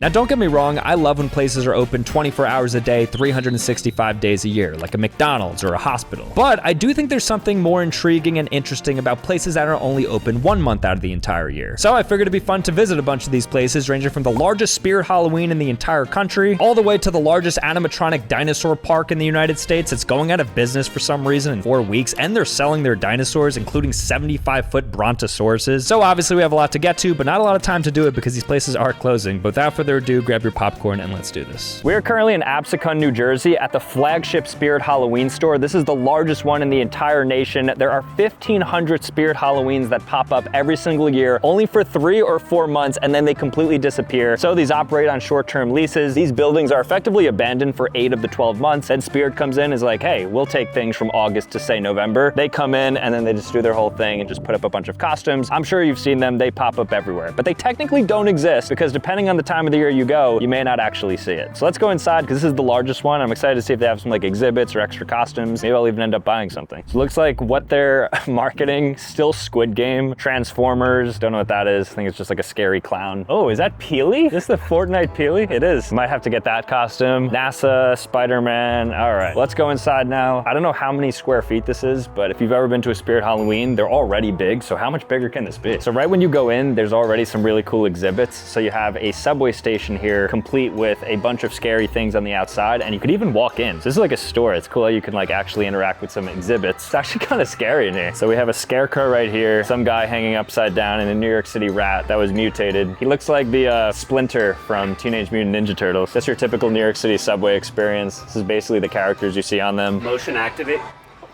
Now don't get me wrong, I love when places are open 24 hours a day, 365 days a year, like a McDonald's or a hospital. But I do think there's something more intriguing and interesting about places that are only open 1 month out of the entire year. So I figured it'd be fun to visit a bunch of these places, ranging from the largest Spirit Halloween in the entire country, all the way to the largest animatronic dinosaur park in the United States. It's going out of business for some reason in 4 weeks, and they're selling their dinosaurs, including 75-foot brontosauruses. So obviously we have a lot to get to, but not a lot of time to do it because these places are closing. But without further ado, grab your popcorn and let's do this. We are currently in Absecon, New Jersey at the flagship Spirit Halloween store. This is the largest one in the entire nation. There are 1,500 Spirit Halloweens that pop up every single year, only for 3 or 4 months, and then they completely disappear. So these operate on short-term leases. These buildings are effectively abandoned for 8 of the 12 months. And Spirit comes in and is like, hey, we'll take things from August to say November. They come in and then they just do their whole thing and just put up a bunch of costumes. I'm sure you've seen them. They pop up everywhere, but they technically don't exist because depending on the time of the year you go, you may not actually see it. So let's go inside because this is the largest one. I'm excited to see if they have some like exhibits or extra costumes. Maybe I'll even end up buying something. So it looks like what they're marketing, still Squid Game, Transformers. Don't know what that is. I think it's just like a scary clown. Oh, is that Peely? Is this the Fortnite Peely? It is. Might have to get that costume. NASA, Spider-Man. All right, let's go inside now. I don't know how many square feet this is, but if you've ever been to a Spirit Halloween, they're already big. So how much bigger can this be? So right when you go in, there's already some really cool exhibits. So you have a subway station here, complete with a bunch of scary things on the outside, and you could even walk in. So this is like a store. It's cool how you can like actually interact with some exhibits. It's actually kind of scary in here. So we have a scarecrow right here, some guy hanging upside down, and a New York City rat that was mutated. He looks like the Splinter from Teenage Mutant Ninja Turtles. That's your typical New York City subway experience. This is basically the characters you see on them. Motion activate.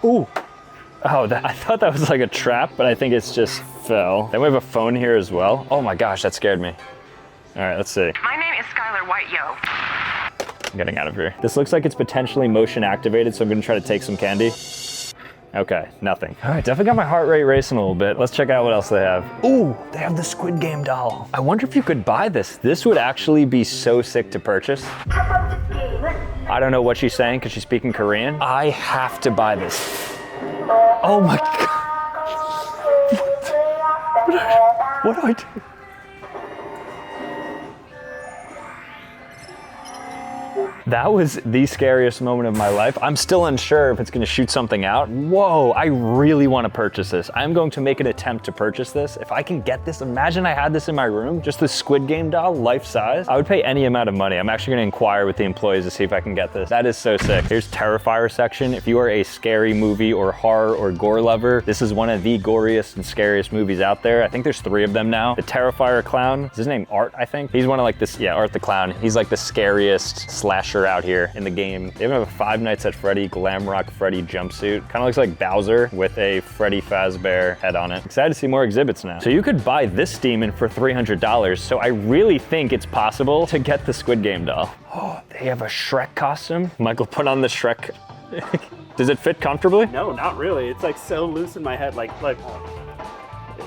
Ooh. Oh, I thought that was like a trap, but I think it's just fell. Then we have a phone here as well. Oh my gosh, that scared me. All right, let's see. My name is Skylar White, yo. I'm getting out of here. This looks like it's potentially motion activated, so I'm gonna try to take some candy. Okay, nothing. All right, definitely got my heart rate racing a little bit. Let's check out what else they have. Ooh, they have the Squid Game doll. I wonder if you could buy this. This would actually be so sick to purchase. I don't know what she's saying because she's speaking Korean. I have to buy this. Oh my God. What do I do? That was the scariest moment of my life. I'm still unsure if it's gonna shoot something out. Whoa, I really wanna purchase this. I'm going to make an attempt to purchase this. If I can get this, imagine I had this in my room, just the Squid Game doll, life size. I would pay any amount of money. I'm actually gonna inquire with the employees to see if I can get this. That is so sick. Here's Terrifier section. If you are a scary movie or horror or gore lover, this is one of the goriest and scariest movies out there. I think there's 3 of them now. The Terrifier clown, is his name Art, I think? He's one of like this, yeah, Art the clown. He's like the scariest slasher out here in the game. They even have a Five Nights at Freddy Glam Rock Freddy jumpsuit. Kind of looks like Bowser with a Freddy Fazbear head on it. Excited to see more exhibits now. So you could buy this demon for $300. So I really think it's possible to get the Squid Game doll. Oh, they have a Shrek costume. Michael put on the Shrek. Does it fit comfortably? No, not really. It's like so loose in my head, like.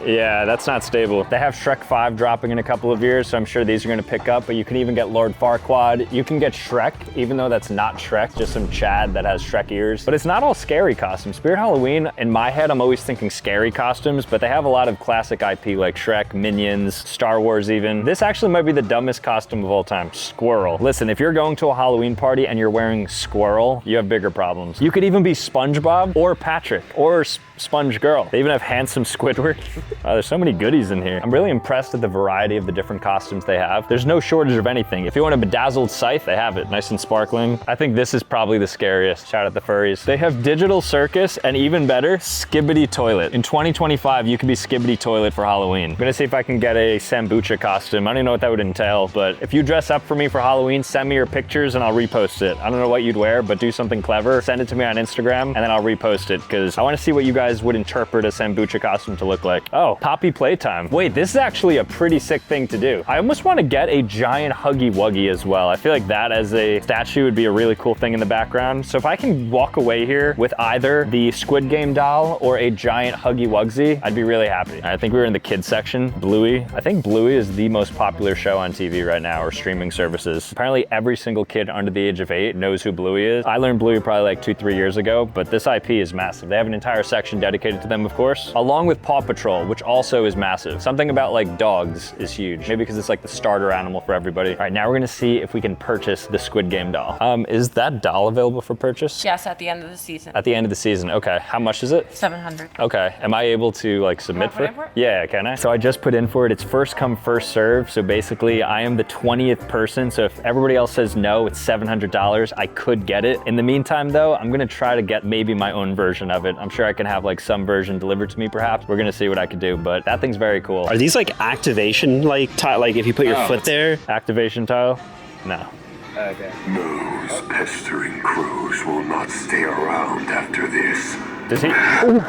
Yeah, that's not stable. They have Shrek 5 dropping in a couple of years, so I'm sure these are gonna pick up, but you can even get Lord Farquaad. You can get Shrek, even though that's not Shrek, just some Chad that has Shrek ears. But it's not all scary costumes. Spirit Halloween, in my head, I'm always thinking scary costumes, but they have a lot of classic IP like Shrek, Minions, Star Wars even. This actually might be the dumbest costume of all time, Squirrel. Listen, if you're going to a Halloween party and you're wearing Squirrel, you have bigger problems. You could even be SpongeBob or Patrick or Sponge Girl. They even have handsome Squidward. There's so many goodies in here. I'm really impressed at the variety of the different costumes they have. There's no shortage of anything. If you want a bedazzled scythe, they have it, nice and sparkling. I think this is probably the scariest. Shout out the furries. They have Digital Circus and even better, Skibbity Toilet. In 2025, you can be Skibbity Toilet for Halloween. I'm gonna see if I can get a Sambucha costume. I don't even know what that would entail, but if you dress up for me for Halloween, send me your pictures and I'll repost it. I don't know what you'd wear, but do something clever. Send it to me on Instagram and then I'll repost it because I wanna see what you guys would interpret a Sambucha costume to look like. Oh, Poppy Playtime. Wait, this is actually a pretty sick thing to do. I almost want to get a giant Huggy Wuggy as well. I feel like that as a statue would be a really cool thing in the background. So if I can walk away here with either the Squid Game doll or a giant Huggy Wugsy, I'd be really happy. I think we were in the kids section. Bluey. I think Bluey is the most popular show on TV right now or streaming services. Apparently every single kid under the age of 8 knows who Bluey is. I learned Bluey probably like 2-3 years ago, but this IP is massive. They have an entire section section dedicated to them, of course, along with Paw Patrol, which also is massive. Something about like dogs is huge, maybe because it's like the starter animal for everybody. All right, now we're gonna see if we can purchase the Squid Game doll. Is that doll available for purchase? Yes, at the end of the season. At the end of the season, okay. How much is it? 700. Okay, am I able to like submit put in for it? Yeah, can I? So I just put in for it. It's first come, first serve. So basically I am the 20th person. So if everybody else says no, it's $700. I could get it. In the meantime though, I'm gonna try to get maybe my own version of it. I'm sure I can have like some version delivered to me perhaps. We're gonna see what I could do, but that thing's very cool. Are these like activation, like if you put your foot there? Activation tile? No. Okay. Those pestering crows will not stay around after this. Does he? Ooh.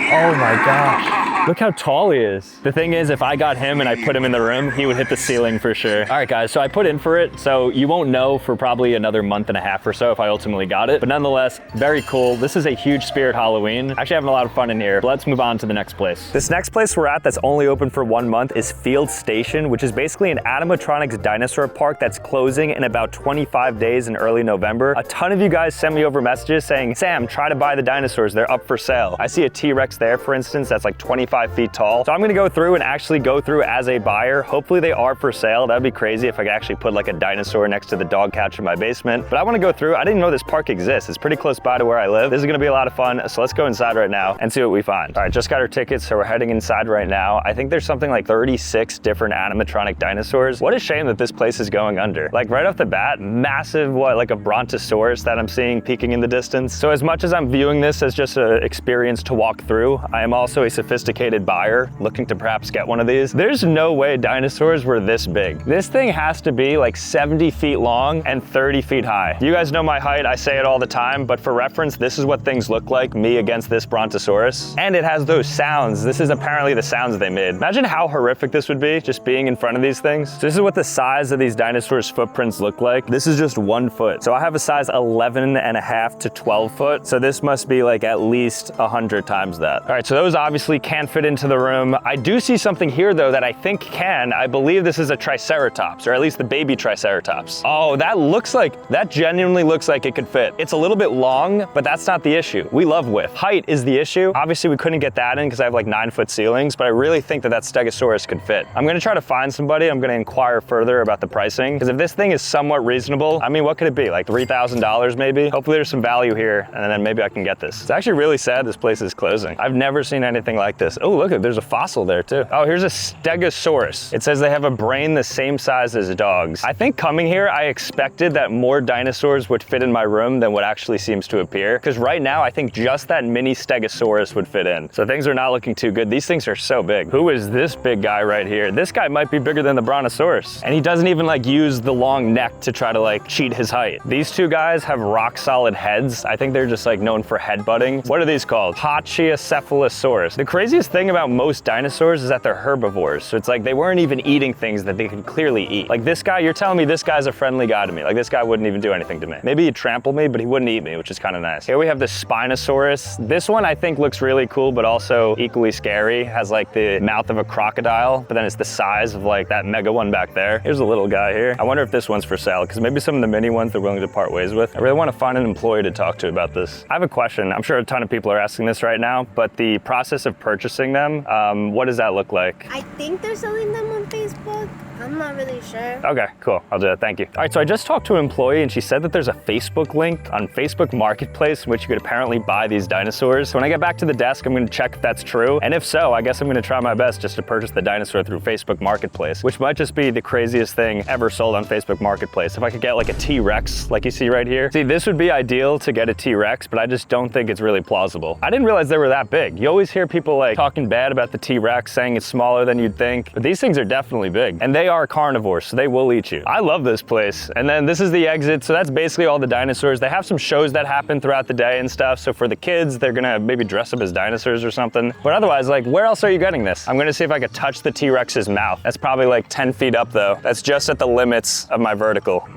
Oh my gosh. Look how tall he is. The thing is, if I got him and I put him in the room, he would hit the ceiling for sure. All right, guys, so I put in for it. So you won't know for probably another month and a half or so if I ultimately got it. But nonetheless, very cool. This is a huge Spirit Halloween. Actually having a lot of fun in here. But let's move on to the next place. This next place we're at that's only open for 1 month is Field Station, which is basically an animatronics dinosaur park that's closing in about 25 days in early November. A ton of you guys sent me over messages saying, Sam, try to buy the dinosaurs. They're up for sale. I see a T-Rex there, for instance, that's like 25 feet tall. So I'm gonna go through and actually go through as a buyer. Hopefully they are for sale. That'd be crazy if I could actually put like a dinosaur next to the dog couch in my basement. But I wanna go through. I didn't know this park exists. It's pretty close by to where I live. This is gonna be a lot of fun. So let's go inside right now and see what we find. All right, just got our tickets, so we're heading inside right now. I think there's something like 36 different animatronic dinosaurs. What a shame that this place is going under. Like right off the bat, massive, like a brontosaurus that I'm seeing peeking in the distance. So as much as I'm viewing this as just an experience to walk through, I am also a sophisticated buyer looking to perhaps get one of these. There's no way dinosaurs were this big. This thing has to be like 70 feet long and 30 feet high. You guys know my height, I say it all the time, but for reference, this is what things look like, me against this brontosaurus. And it has those sounds. This is apparently the sounds they made. Imagine how horrific this would be, just being in front of these things. So this is what the size of these dinosaurs' footprints look like. This is just 1 foot. So I have a size 11 and a half to 12 foot. So this must be like at least 100 times that. All right, so those obviously can't fit into the room. I do see something here though that I think can. I believe this is a triceratops, or at least the baby triceratops. Oh, that genuinely looks like it could fit. It's a little bit long, but that's not the issue. We love width. Height is the issue. Obviously we couldn't get that in because I have like 9-foot ceilings, but I really think that Stegosaurus could fit. I'm gonna try to find somebody. I'm gonna inquire further about the pricing, because if this thing is somewhat reasonable, I mean, what could it be? Like $3,000 maybe? Hopefully there's some value here, and then maybe I can get this. It's actually really sad this place is closing. I've never seen anything like this. Oh, look, there's a fossil there too. Oh, here's a Stegosaurus. It says they have a brain the same size as dogs. I think coming here, I expected that more dinosaurs would fit in my room than what actually seems to appear. Because right now, I think just that mini Stegosaurus would fit in. So things are not looking too good. These things are so big. Who is this big guy right here? This guy might be bigger than the Brontosaurus. And he doesn't even like use the long neck to try to like cheat his height. These two guys have rock solid heads. I think they're just like known for headbutting. What are these called? Pachycephalosaurus. The craziest thing about most dinosaurs is that they're herbivores. So it's like they weren't even eating things that they could clearly eat. Like this guy, you're telling me this guy's a friendly guy to me. Like this guy wouldn't even do anything to me. Maybe he'd trample me, but he wouldn't eat me, which is kind of nice. Here we have the Spinosaurus. This one I think looks really cool, but also equally scary. Has like the mouth of a crocodile, but then it's the size of like that mega one back there. Here's a little guy here. I wonder if this one's for sale, because maybe some of the mini ones they're willing to part ways with. I really want to find an employee to talk to about this. I have a question. I'm sure a ton of people are asking this right now, but the process of purchasing them, what does that look like? I think they're selling them on Facebook. I'm not really sure. Okay, cool. I'll do that. Thank you. All right, so I just talked to an employee and she said that there's a Facebook link on Facebook Marketplace in which you could apparently buy these dinosaurs. So when I get back to the desk, I'm gonna check if that's true. And if so, I guess I'm gonna try my best just to purchase the dinosaur through Facebook Marketplace, which might just be the craziest thing ever sold on Facebook Marketplace. If I could get like a T-Rex, like you see right here. See, this would be ideal to get a T-Rex, but I just don't think it's really plausible. I didn't realize they were that big. You always hear people like talking bad about the T-Rex, saying it's smaller than you'd think, but these things are definitely big. And they are carnivores, so they will eat you. I love this place. And then this is the exit, so that's basically all the dinosaurs. They have some shows that happen throughout the day and stuff, so for the kids, they're gonna maybe dress up as dinosaurs or something. But otherwise, like, where else are you getting this? I'm gonna see if I could touch the T-Rex's mouth. That's probably like 10 feet up though. That's just at the limits of my vertical.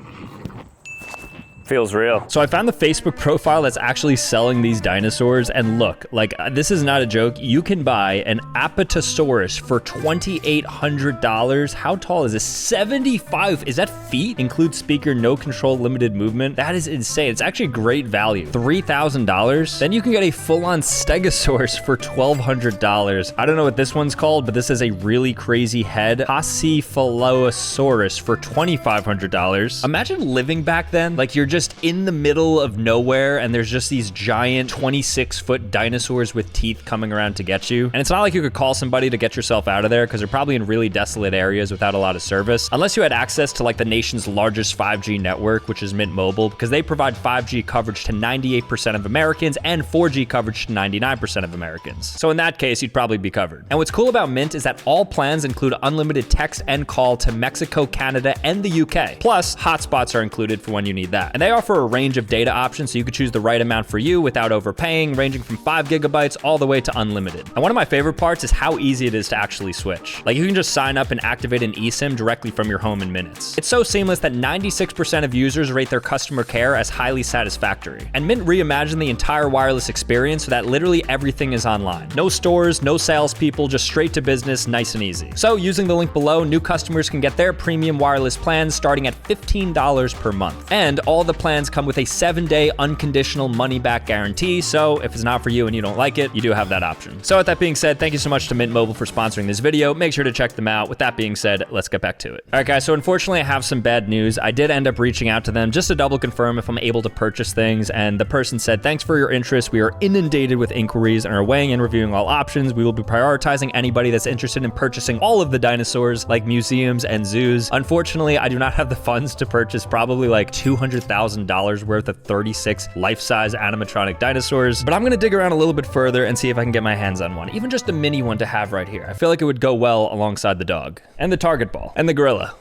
Feels real. So I found the Facebook profile that's actually selling these dinosaurs, and look, like, this is not a joke. You can buy an Apatosaurus for $2,800. How tall is this? 75, is that feet? Includes speaker, no control, limited movement. That is insane. It's actually great value. $3,000. Then you can get a full-on Stegosaurus for $1,200. I don't know what this one's called, but this is a really crazy head. Pachycephalosaurus for $2,500. Imagine living back then, like you're just in the middle of nowhere and there's just these giant 26-foot dinosaurs with teeth coming around to get you. And it's not like you could call somebody to get yourself out of there because they're probably in really desolate areas without a lot of service. Unless you had access to like the nation's largest 5G network, which is Mint Mobile, because they provide 5G coverage to 98% of Americans and 4G coverage to 99% of Americans. So in that case, you'd probably be covered. And what's cool about Mint is that all plans include unlimited text and call to Mexico, Canada, and the UK. Plus, hotspots are included for when you need that. And they offer a range of data options so you can choose the right amount for you without overpaying, ranging from 5 gigabytes all the way to unlimited. And one of my favorite parts is how easy it is to actually switch. Like, you can just sign up and activate an eSIM directly from your home in minutes. It's so seamless that 96% of users rate their customer care as highly satisfactory. And Mint reimagined the entire wireless experience so that literally everything is online. No stores, no salespeople, just straight to business, nice and easy. So using the link below, new customers can get their premium wireless plans starting at $15 per month. And all the plans come with a 7-day unconditional money-back guarantee, so if it's not for you and you don't like it, you do have that option. So with that being said, thank you so much to Mint Mobile for sponsoring this video. Make sure to check them out. With that being said, let's get back to it. All right, guys, so unfortunately, I have some bad news. I did end up reaching out to them just to double confirm if I'm able to purchase things, and the person said, thanks for your interest. We are inundated with inquiries and are weighing and reviewing all options. We will be prioritizing anybody that's interested in purchasing all of the dinosaurs, like museums and zoos. Unfortunately, I do not have the funds to purchase probably like $200,000 worth of 36 life-size animatronic dinosaurs, but I'm gonna dig around a little bit further and see if I can get my hands on one, even just a mini one to have right here. I feel like it would go well alongside the dog and the target ball and the gorilla.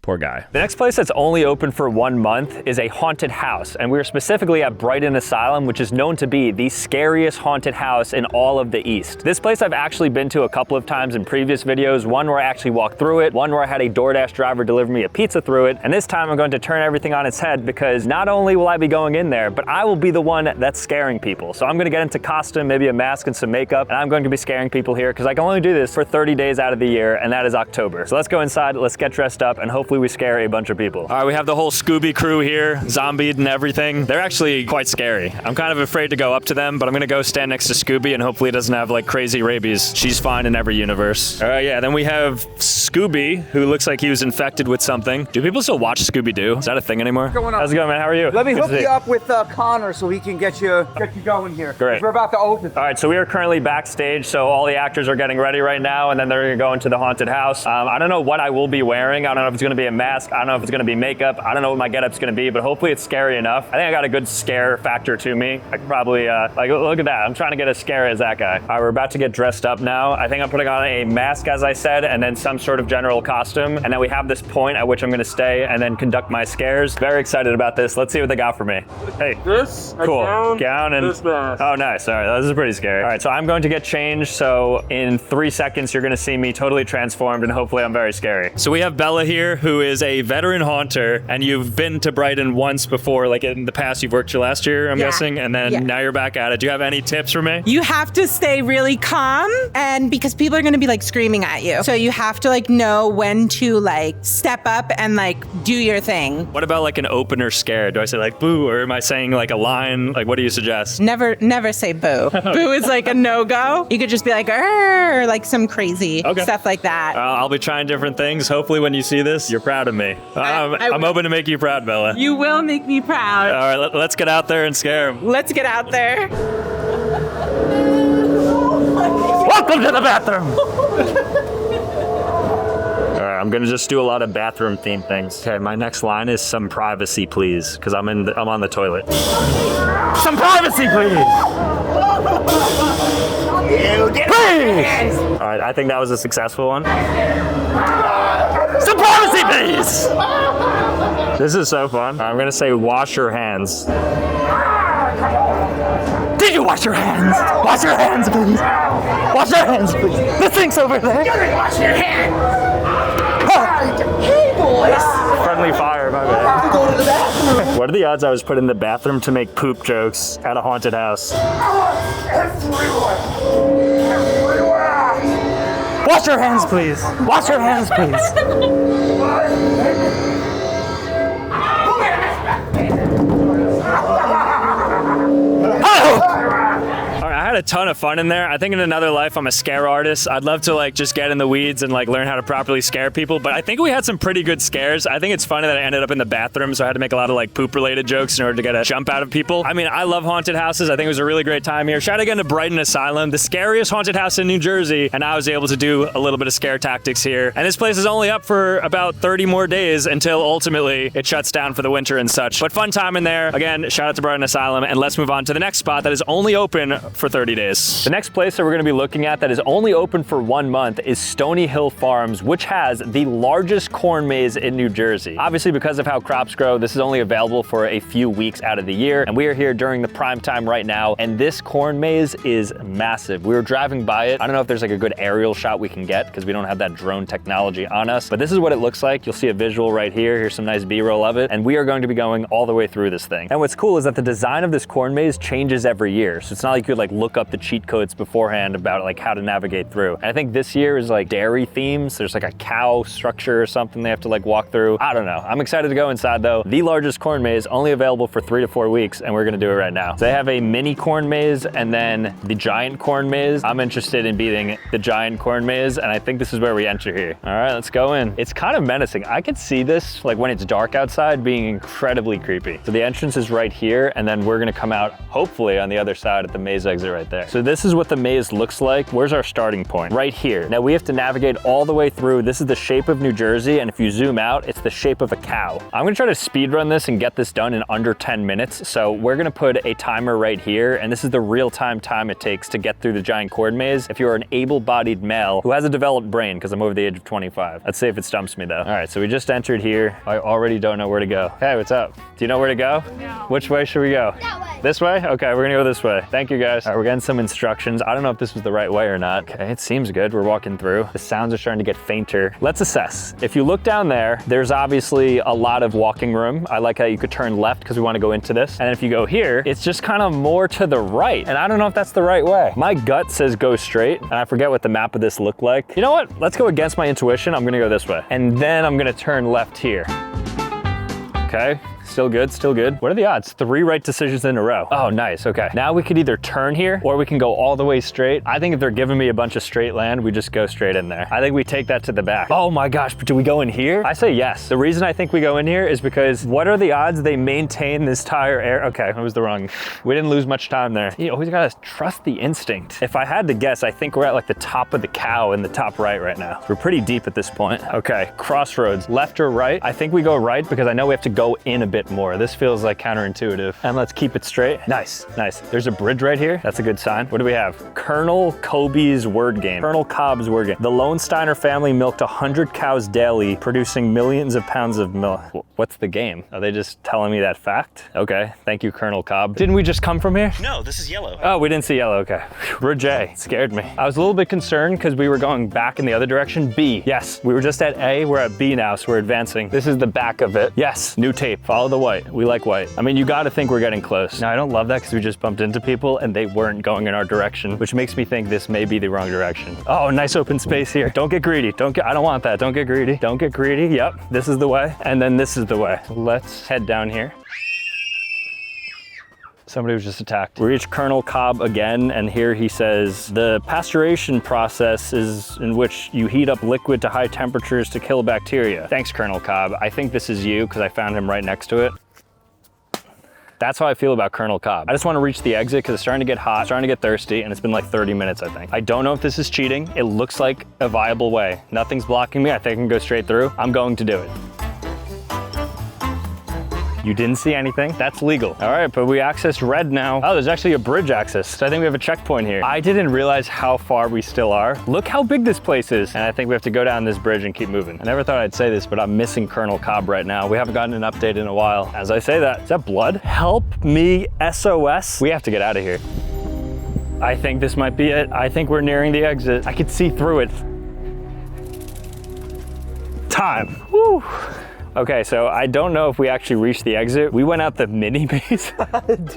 Poor guy. The next place that's only open for 1 month is a haunted house, and we're specifically at Brighton Asylum, which is known to be the scariest haunted house in all of the East. This place I've actually been to a couple of times in previous videos, one where I actually walked through it, one where I had a DoorDash driver deliver me a pizza through it, and this time I'm going to turn everything on its head because not only will I be going in there, but I will be the one that's scaring people. So I'm gonna get into costume, maybe a mask and some makeup, and I'm going to be scaring people here because I can only do this for 30 days out of the year, and that is October. So let's go inside, let's get dressed up, and hopefully we scare a bunch of people. All right, we have the whole Scooby crew here, zombied and everything. They're actually quite scary. I'm kind of afraid to go up to them, but I'm gonna go stand next to Scooby and hopefully it doesn't have like crazy rabies. She's fine in every universe. All right, yeah, then we have Scooby, who looks like he was infected with something. Do people still watch Scooby-Doo? Is that a thing anymore? What's going on? How's it going, man? How are you? Let me hook you up with Connor so he can get you going here. Great. We're about to open. All right, so we are currently backstage, so all the actors are getting ready right now, and then they're gonna go into the haunted house. I don't know what I will be wearing. I don't know if it's gonna be a mask. I don't know if it's gonna be makeup. I don't know what my getup's gonna be, but hopefully it's scary enough. I think I got a good scare factor to me. I could probably, like, look at that. I'm trying to get as scary as that guy. All right, we're about to get dressed up now. I think I'm putting on a mask, as I said, and then some sort of general costume. And then we have this point at which I'm gonna stay and then conduct my scares. Very excited about this. Let's see what they got for me. Hey. This, cool. gown, and this mask. Oh, nice. All right, this is pretty scary. All right, so I'm going to get changed. So in 3 seconds, you're gonna see me totally transformed and hopefully I'm very scary. So we have Bella here, who is a veteran haunter, and you've been to Brighton once before, like in the past, you've worked here last year, I'm guessing, and then now you're back at it. Do you have any tips for me? You have to stay really calm, and because people are gonna be like screaming at you. So you have to like know when to like step up and like do your thing. What about like an opener scare? Do I say like boo, or am I saying like a line? Like, what do you suggest? Never say boo. Boo is like a no-go. You could just be like, or like some crazy stuff like that. I'll be trying different things. Hopefully when you see this, you're proud of me. I'm hoping to make you proud, Bella. You will make me proud. All right, let's get out there and scare him. Let's get out there. Welcome to the bathroom. All right, I'm gonna just do a lot of bathroom themed things. Okay, my next line is some privacy, please, because I'm on the toilet. Some privacy, please. Please. All right, I think that was a successful one. Some privacy, please. This is so fun. I'm gonna say wash your hands. Did you wash your hands? Wash your hands, please. Wash your hands, please. The sink's over there. Wash your hands. Hey, boys. Friendly fire, my bad. Go to the bathroom. What are the odds I was put in the bathroom to make poop jokes at a haunted house? Wash your hands, please. Wash your hands, please. I had a ton of fun in there. I think in another life, I'm a scare artist. I'd love to like just get in the weeds and like learn how to properly scare people. But I think we had some pretty good scares. I think it's funny that I ended up in the bathroom, so I had to make a lot of like poop related jokes in order to get a jump out of people. I mean, I love haunted houses. I think it was a really great time here. Shout out again to Brighton Asylum, the scariest haunted house in New Jersey. And I was able to do a little bit of scare tactics here. And this place is only up for about 30 more days until ultimately it shuts down for the winter and such. But fun time in there. Again, shout out to Brighton Asylum. And let's move on to the next spot that is only open for 30 days. The next place that we're gonna be looking at that is only open for 1 month is Stony Hill Farms, which has the largest corn maze in New Jersey. Obviously, because of how crops grow, this is only available for a few weeks out of the year. And we are here during the prime time right now. And this corn maze is massive. We were driving by it. I don't know if there's like a good aerial shot we can get because we don't have that drone technology on us, but this is what it looks like. You'll see a visual right here. Here's some nice B-roll of it. And we are going to be going all the way through this thing. And what's cool is that the design of this corn maze changes every year. So it's not like you could like look up the cheat codes beforehand about like how to navigate through. And I think this year is like dairy themes. There's like a cow structure or something they have to like walk through. I don't know. I'm excited to go inside though. The largest corn maze, only available for 3 to 4 weeks, and we're gonna do it right now. So they have a mini corn maze and then the giant corn maze. I'm interested in beating the giant corn maze, and I think this is where we enter here. All right, let's go in. It's kind of menacing. I could see this like when it's dark outside being incredibly creepy. So the entrance is right here, and then we're gonna come out hopefully on the other side at the maze exit right there. So this is what the maze looks like. Where's our starting point? Right here. Now we have to navigate all the way through. This is the shape of New Jersey, and if you zoom out, it's the shape of a cow. I'm gonna try to speed run this and get this done in under 10 minutes. So we're gonna put a timer right here, and this is the real-time time it takes to get through the giant corn maze if you're an able-bodied male who has a developed brain, because I'm over the age of 25. Let's see if it stumps me though. All right, so we just entered here. I already don't know where to go. Hey, what's up? Do you know where to go? No. Which way should we go? That way. This way? Okay, we're gonna go this way. Thank you guys. All right, we're getting some instructions. I don't know if this was the right way or not. Okay, it seems good. We're walking through. The sounds are starting to get fainter. Let's assess. If you look down there, there's obviously a lot of walking room. I like how you could turn left because we want to go into this. And if you go here, it's just kind of more to the right. And I don't know if that's the right way. My gut says go straight, and I forget what the map of this looked like. You know what? Let's go against my intuition. I'm gonna go this way. And then I'm gonna turn left here. Okay. Still good, still good. What are the odds? 3 right decisions in a row. Oh, nice, okay. Now we could either turn here or we can go all the way straight. I think if they're giving me a bunch of straight land, we just go straight in there. I think we take that to the back. Oh my gosh, but do we go in here? I say yes. The reason I think we go in here is because what are the odds they maintain this tire air? Okay, I was the wrong. We didn't lose much time there. You always gotta trust the instinct. If I had to guess, I think we're at like the top of the cow in the top right now. So we're pretty deep at this point. Okay, crossroads, left or right? I think we go right because I know we have to go in a bit more. This feels like counterintuitive. And let's keep it straight. Nice, nice. There's a bridge right here. That's a good sign. What do we have? Colonel Kobe's word game. Colonel Cobb's word game. The Lone Steiner family milked 100 cows daily, producing millions of pounds of milk. What's the game? Are they just telling me that fact? Okay, thank you, Colonel Cobb. Didn't we just come from here? No, this is yellow. Oh, we didn't see yellow, okay. Bridge A, scared me. I was a little bit concerned because we were going back in the other direction. B, yes, we were just at A, we're at B now, so we're advancing. This is the back of it. Yes, new tape, follow the white. We like white. I mean, you gotta think we're getting close. Now, I don't love that because we just bumped into people and they weren't going in our direction, which makes me think this may be the wrong direction. Oh, nice open space here. Don't get greedy. I don't want that. Don't get greedy. Don't get greedy. Yep, this is the way. And then this is the way. Let's head down here. Somebody was just attacked. We reached Colonel Cobb again, and here he says, the pasteurization process is in which you heat up liquid to high temperatures to kill bacteria. Thanks, Colonel Cobb. I think this is you because I found him right next to it. That's how I feel about Colonel Cobb. I just want to reach the exit because it's starting to get hot, starting to get thirsty, and it's been like 30 minutes, I think. I don't know if this is cheating. It looks like a viable way. Nothing's blocking me. I think I can go straight through. I'm going to do it. You didn't see anything. That's legal. All right, but we accessed red now. Oh, there's actually a bridge access. So I think we have a checkpoint here. I didn't realize how far we still are. Look how big this place is. And I think we have to go down this bridge and keep moving. I never thought I'd say this, but I'm missing Colonel Cobb right now. We haven't gotten an update in a while. As I say that, is that blood? Help me, SOS. We have to get out of here. I think this might be it. I think we're nearing the exit. I could see through it. Time. Woo. Okay, so I don't know if we actually reached the exit. We went out the mini maze.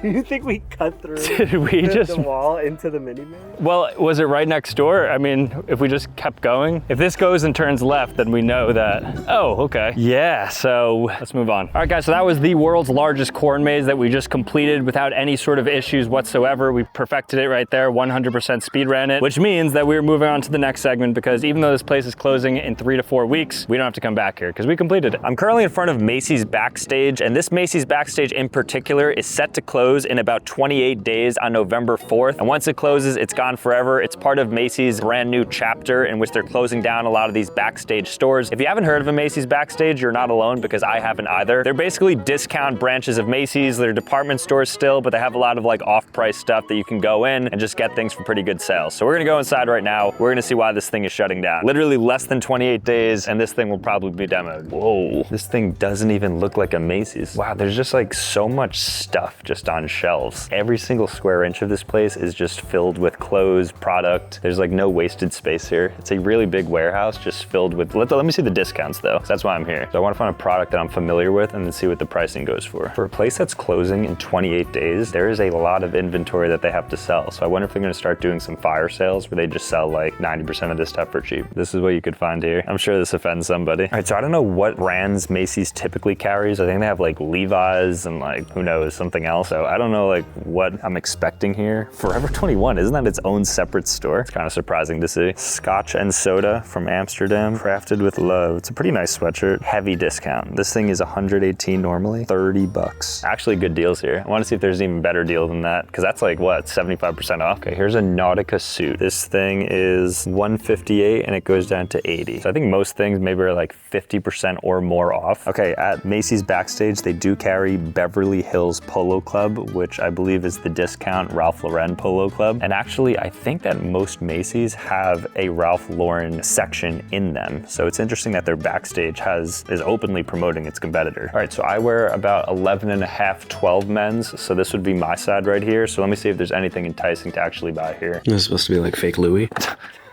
Do you think we cut through the wall into the mini maze? Well, was it right next door? I mean, if we just kept going, if this goes and turns left, then we know that, oh, okay. Yeah, so let's move on. All right, guys, so that was the world's largest corn maze that we just completed without any sort of issues whatsoever. We perfected it right there, 100% speed ran it, which means that we're moving on to the next segment because even though this place is closing in 3 to 4 weeks, we don't have to come back here because we completed it. I'm currently in front of Macy's Backstage, and this Macy's Backstage in particular is set to close in about 28 days on November 4th. And once it closes, it's gone forever. It's part of Macy's brand new chapter in which they're closing down a lot of these Backstage stores. If you haven't heard of a Macy's Backstage, you're not alone because I haven't either. They're basically discount branches of Macy's. They're department stores still, but they have a lot of like off-price stuff that you can go in and just get things for pretty good sales. So we're gonna go inside right now. We're gonna see why this thing is shutting down. Literally less than 28 days, and this thing will probably be demoed. Whoa, this thing doesn't even look like a Macy's. Wow, there's just like so much stuff just on shelves. Every single square inch of this place is just filled with clothes, product. There's like no wasted space here. It's a really big warehouse just filled with, let me see the discounts though, 'cause that's why I'm here. So I wanna find a product that I'm familiar with and then see what the pricing goes for. For a place that's closing in 28 days, there is a lot of inventory that they have to sell. So I wonder if they're gonna start doing some fire sales where they just sell like 90% of this stuff for cheap. This is what you could find here. I'm sure this offends somebody. All right, so I don't know what brands Macy's typically carries. I think they have like Levi's and like, who knows, something else. So I don't know like what I'm expecting here. Forever 21, isn't that its own separate store? It's kind of surprising to see. Scotch and soda from Amsterdam, crafted with love. It's a pretty nice sweatshirt. Heavy discount. This thing is $118 normally, $30. Actually good deals here. I want to see if there's an even better deal than that, because that's like what, 75% off? Okay, here's a Nautica suit. This thing is $158 and it goes down to $80. So I think most things maybe are like 50% or more off. Okay, at Macy's Backstage, they do carry Beverly Hills Polo Club, which I believe is the discount Ralph Lauren Polo Club. And actually, I think that most Macy's have a Ralph Lauren section in them. So it's interesting that their Backstage is openly promoting its competitor. All right, so I wear about 11 and a half, 12 men's. So this would be my side right here. So let me see if there's anything enticing to actually buy here. This is supposed to be like fake Louis.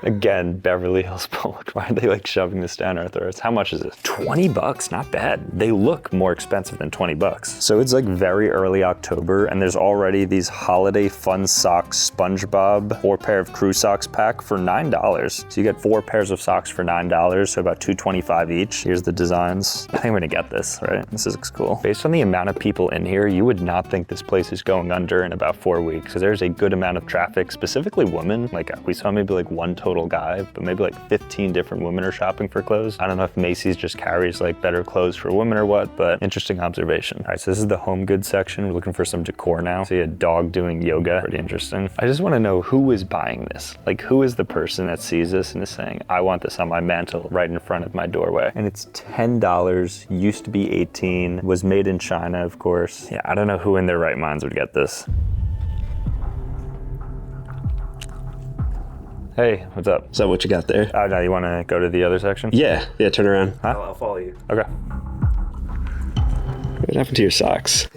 Again, Beverly Hills Polo. Why are they like shoving this down our throats? How much is it? 20 bucks, not bad. They look more expensive than 20 bucks. So it's like very early October and there's already these holiday fun socks, SpongeBob, 4 pair of crew socks pack for $9. So you get 4 pairs of socks for $9, so about $2.25 each. Here's the designs. I think I'm gonna get this, right? This looks cool. Based on the amount of people in here, you would not think this place is going under in about 4 weeks. because there's a good amount of traffic, specifically women. Like we saw maybe like one total guy, but maybe like 15 different women are shopping for clothes. I don't know if Macy's just carries like better clothes for women or what, but interesting observation. All right, so this is the home goods section. We're looking for some decor now. See a dog doing yoga, pretty interesting. I just want to know who is buying this. Like who is the person that sees this and is saying, I want this on my mantle right in front of my doorway. And it's $10, used to be $18, was made in China, of course. Yeah, I don't know who in their right minds would get this. Hey, what's up? Is that what you got there? Oh, no, you want to go to the other section? Yeah, turn around. Huh? I'll follow you. Okay. What happened to your socks?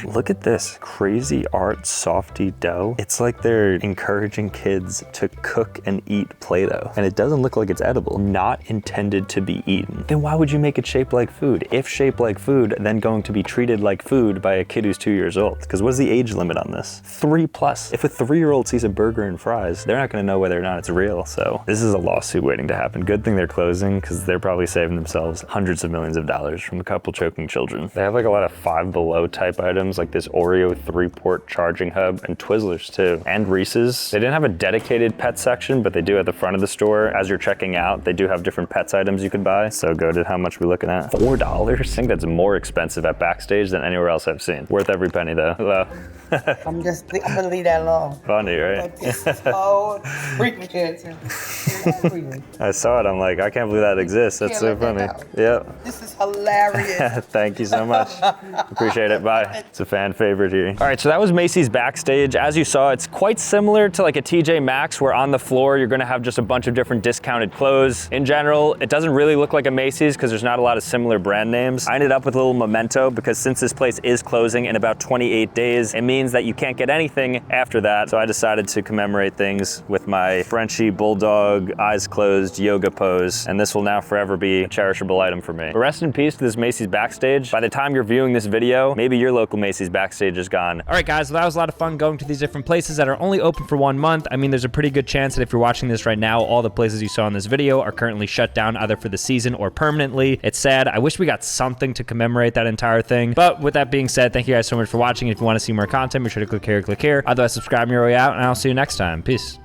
Look at this crazy art softy dough. It's like they're encouraging kids to cook and eat Play-Doh. And it doesn't look like it's edible. Not intended to be eaten. Then why would you make it shaped like food? If shaped like food, then going to be treated like food by a kid who's 2 years old. Because what's the age limit on this? 3+. If a 3-year-old sees a burger and fries, they're not gonna know whether or not it's real. So this is a lawsuit waiting to happen. Good thing they're closing, because they're probably saving themselves hundreds of millions of dollars from a couple choking children. They have like a lot of Five Below type items, like this Oreo 3-port charging hub, and Twizzlers too, and Reese's. They didn't have a dedicated pet section, but they do at the front of the store. As you're checking out, they do have different pets items you could buy. So go to how much we're looking at. $4? I think that's more expensive at Backstage than anywhere else I've seen. Worth every penny though. Hello. I'm gonna leave that alone. Funny, right? Oh, freaking kids. I saw it, I'm like, I can't believe that exists. That's so funny. Yep. This is hilarious. Thank you so much. Appreciate it. Bye. It's a fan favorite here. All right, so that was Macy's backstage. As you saw, it's quite similar to like a TJ Maxx, where on the floor you're gonna have just a bunch of different discounted clothes. In general, it doesn't really look like a Macy's because there's not a lot of similar brand names. I ended up with a little memento because since this place is closing in about 28 days, it means that you can't get anything after that. So I decided to commemorate things with my Frenchie bulldog, eyes closed yoga pose, and this will now forever be a cherishable item for me. But rest in peace to this Macy's backstage. By the time you're viewing this video, maybe your local Macy's backstage is gone. All right, guys, well, that was a lot of fun going to these different places that are only open for 1 month. I mean, there's a pretty good chance that if you're watching this right now, all the places you saw in this video are currently shut down either for the season or permanently. It's sad. I wish we got something to commemorate that entire thing. But with that being said, thank you guys so much for watching. If you want to see more content, be sure to click here, click here. Otherwise, subscribe on your way out, and I'll see you next time. Peace.